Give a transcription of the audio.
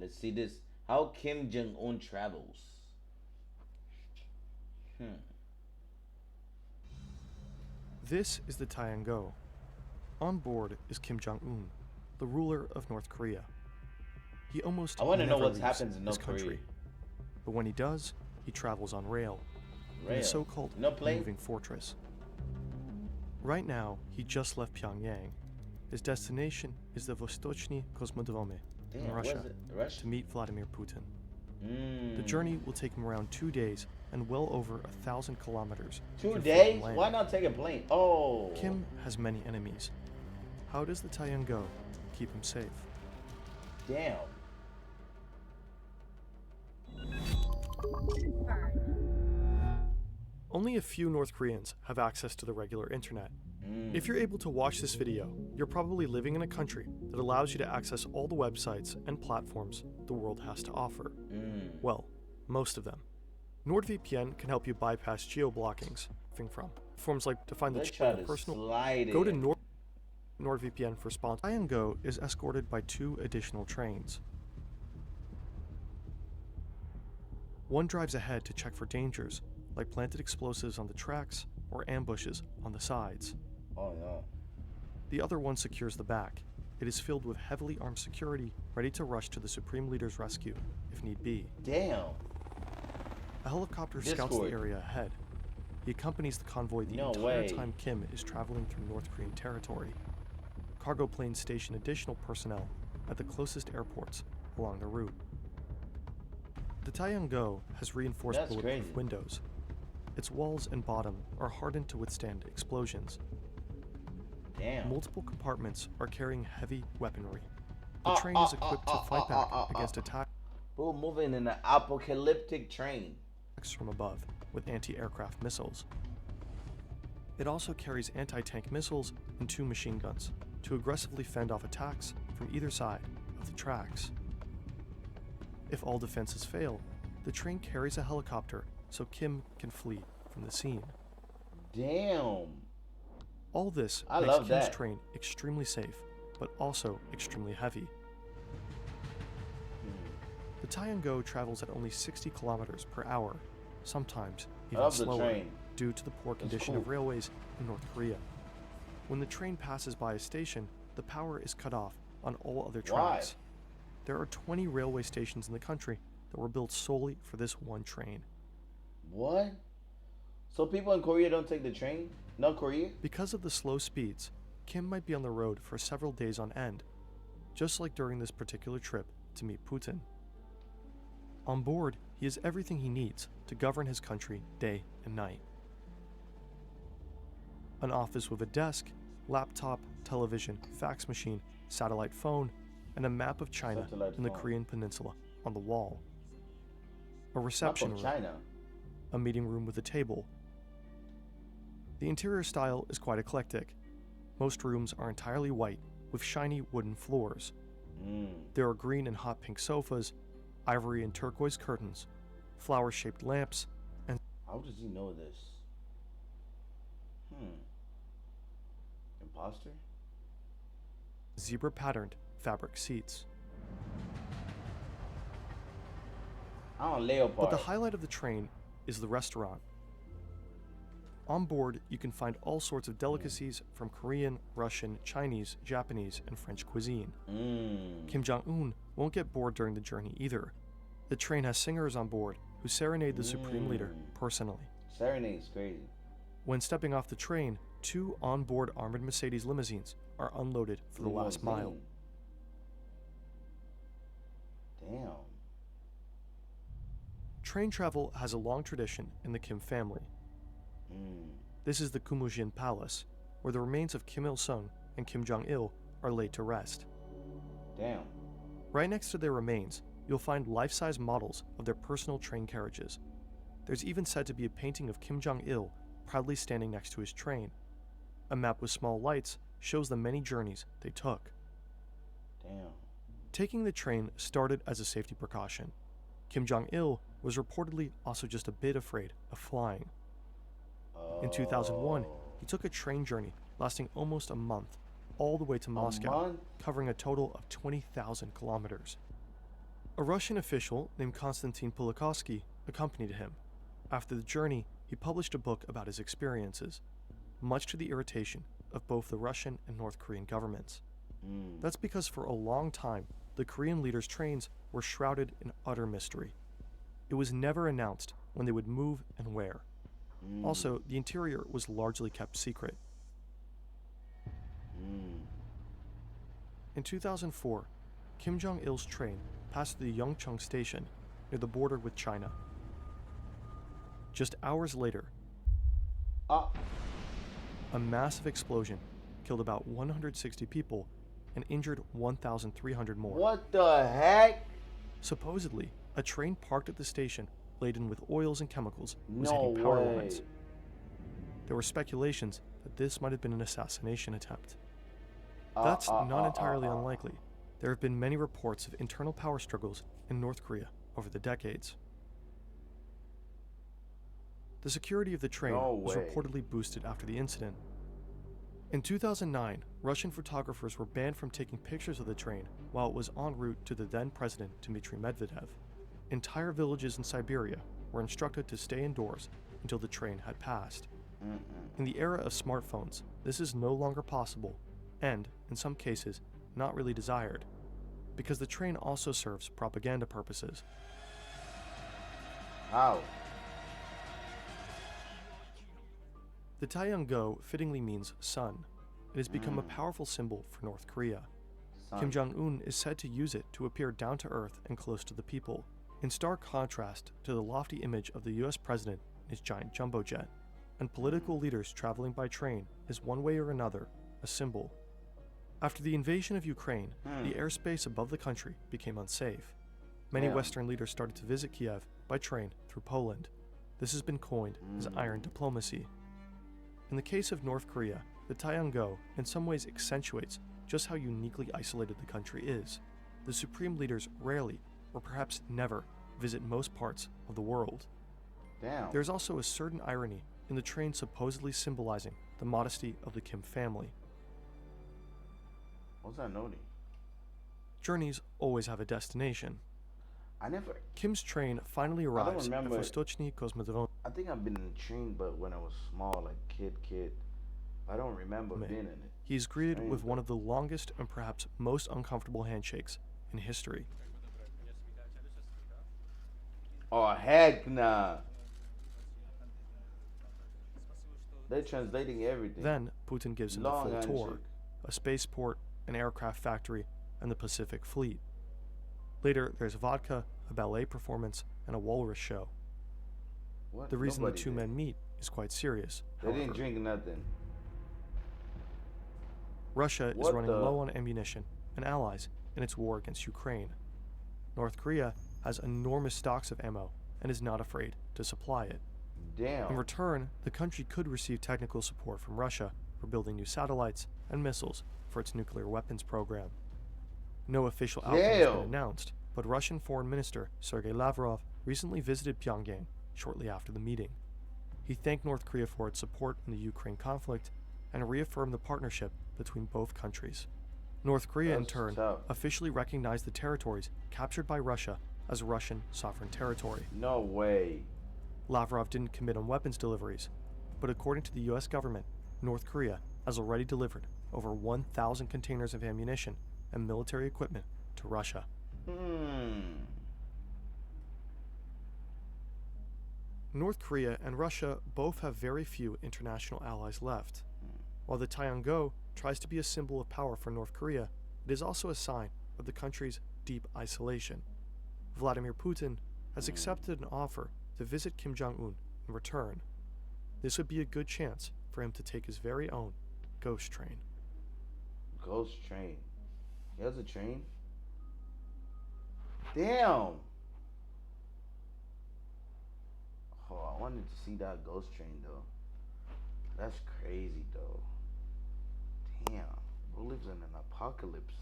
let's see this. How Kim Jong-un travels. This is the Taeyang-go. On board is Kim Jong-un, the ruler of North Korea. He almost I want to know never what leaves happens in his North country. Korea. But when he does, he travels on rail. In the so-called No plane? moving fortress. Right now, he just left Pyongyang. His destination is the Vostochny Kosmodrome in Russia to meet Vladimir Putin. The journey will take him around 2 days and well over 1,000 kilometers. 2 days? Why not take a plane? Oh. Kim has many enemies. How does the Taeyang-go keep him safe? Damn. Only a few North Koreans have access to the regular internet. If you're able to watch this video, you're probably living in a country that allows you to access all the websites and platforms the world has to offer. Well, most of them. NordVPN can help you bypass geo-blockings. From forms like to find the personal. Go to NordVPN for sponsor. Taeyang-go is escorted by 2 additional trains. One drives ahead to check for dangers, like planted explosives on the tracks or ambushes on the sides. Oh, no. The other one secures the back. It is filled with heavily armed security, ready to rush to the Supreme Leader's rescue, if need be. Damn. A helicopter scouts the area ahead. He accompanies the convoy the entire time Kim is traveling through North Korean territory. Cargo planes station additional personnel at the closest airports along the route. The Taeyang-go has reinforced bulletproof windows. Its walls and bottom are hardened to withstand explosions. Damn. Multiple compartments are carrying heavy weaponry. The train is equipped to fight back against attacks. We're moving in an apocalyptic train from above with anti-aircraft missiles. It also carries anti-tank missiles and 2 machine guns to aggressively fend off attacks from either side of the tracks. If all defenses fail, the train carries a helicopter so Kim can flee from the scene. Damn. All this makes Kim's train extremely safe, but also extremely heavy. The Taeyang-go travels at only 60 kilometers per hour, sometimes even slower, due to the poor condition of railways in North Korea. When the train passes by a station, the power is cut off on all other tracks. There are 20 railway stations in the country that were built solely for this one train. What? So people in Korea don't take the train? No Korea? Because of the slow speeds, Kim might be on the road for several days on end, just like during this particular trip to meet Putin. On board, he has everything he needs to govern his country day and night. An office with a desk, laptop, television, fax machine, satellite phone, and a map of China and the Korean peninsula on the wall. A reception room, a meeting room with a table. The interior style is quite eclectic. Most rooms are entirely white with shiny wooden floors. There are green and hot pink sofas, ivory and turquoise curtains, flower-shaped lamps, and... How does he know this? Imposter? Zebra-patterned fabric seats. Leopard. But the highlight of the train is the restaurant. On board, you can find all sorts of delicacies from Korean, Russian, Chinese, Japanese, and French cuisine. Kim Jong-un won't get bored during the journey either. The train has singers on board who serenade the Supreme Leader personally. Serenade's crazy. When stepping off the train, 2 onboard armored Mercedes limousines are unloaded for the last mile. Damn. Train travel has a long tradition in the Kim family. This is the Kumujin Palace, where the remains of Kim Il-sung and Kim Jong-il are laid to rest. Damn. Right next to their remains, you'll find life-size models of their personal train carriages. There's even said to be a painting of Kim Jong-il proudly standing next to his train. A map with small lights shows the many journeys they took. Damn. Taking the train started as a safety precaution. Kim Jong-il was reportedly also just a bit afraid of flying. In 2001, he took a train journey lasting almost a month, all the way to Moscow, covering a total of 20,000 kilometers. A Russian official named Konstantin Pulikovsky accompanied him. After the journey, he published a book about his experiences, much to the irritation of both the Russian and North Korean governments. That's because for a long time, the Korean leaders' trains were shrouded in utter mystery. It was never announced when they would move and where. Also, the interior was largely kept secret. In 2004, Kim Jong-il's train passed the Yongchung station near the border with China. Just hours later, a massive explosion killed about 160 people and injured 1,300 more. What the heck? Supposedly, a train parked at the station laden with oils and chemicals was No hitting power way. lines. There were speculations that this might have been an assassination attempt. That's not entirely unlikely. There have been many reports of internal power struggles in North Korea over the decades. The security of the train was reportedly boosted after the incident. In 2009, Russian photographers were banned from taking pictures of the train while it was en route to the then president Dmitry Medvedev. Entire villages in Siberia were instructed to stay indoors until the train had passed. In the era of smartphones, this is no longer possible and, in some cases, not really desired, because the train also serves propaganda purposes. How? The Taeyang-go fittingly means sun. It has become a powerful symbol for North Korea. Kim Jong-un is said to use it to appear down to earth and close to the people, in stark contrast to the lofty image of the US president in his giant jumbo jet, and political leaders traveling by train is one way or another a symbol. After the invasion of Ukraine, the airspace above the country became unsafe. Many Western leaders started to visit Kiev by train through Poland. This has been coined as iron diplomacy. In the case of North Korea, the Taeyang-go in some ways accentuates just how uniquely isolated the country is. The supreme leaders rarely, or perhaps never, visit most parts of the world. There's also a certain irony in the train supposedly symbolizing the modesty of the Kim family. What's that noting? Journeys always have a destination. Kim's train finally arrives at Vostochny Kosmodrom. I think I've been in a train, but when I was small, like kid. I don't remember being in it. He's greeted with one of the longest and perhaps most uncomfortable handshakes in history. Oh, heck nah. They're translating everything. Then, Putin gives him the full tour, a spaceport, an aircraft factory, and the Pacific Fleet. Later, there's vodka, a ballet performance, and a walrus show. The reason the two men meet is quite serious. They didn't drink nothing. Russia is running low on ammunition and allies in its war against Ukraine. North Korea has enormous stocks of ammo and is not afraid to supply it. In return, the country could receive technical support from Russia for building new satellites and missiles for its nuclear weapons program. No official outcome has been announced, but Russian Foreign Minister Sergei Lavrov recently visited Pyongyang shortly after the meeting. He thanked North Korea for its support in the Ukraine conflict and reaffirmed the partnership between both countries. North Korea, in turn, officially recognized the territories captured by Russia as Russian sovereign territory. No way. Lavrov didn't commit on weapons deliveries, but according to the US government, North Korea has already delivered over 1,000 containers of ammunition and military equipment to Russia. North Korea and Russia both have very few international allies left. While the Taeyang-go tries to be a symbol of power for North Korea, it is also a sign of the country's deep isolation. Vladimir Putin has accepted an offer to visit Kim Jong-un in return. This would be a good chance for him to take his very own ghost train. Ghost train? He has a train? Damn! Oh, I wanted to see that ghost train though. That's crazy though. Damn. Who lives in an apocalypse?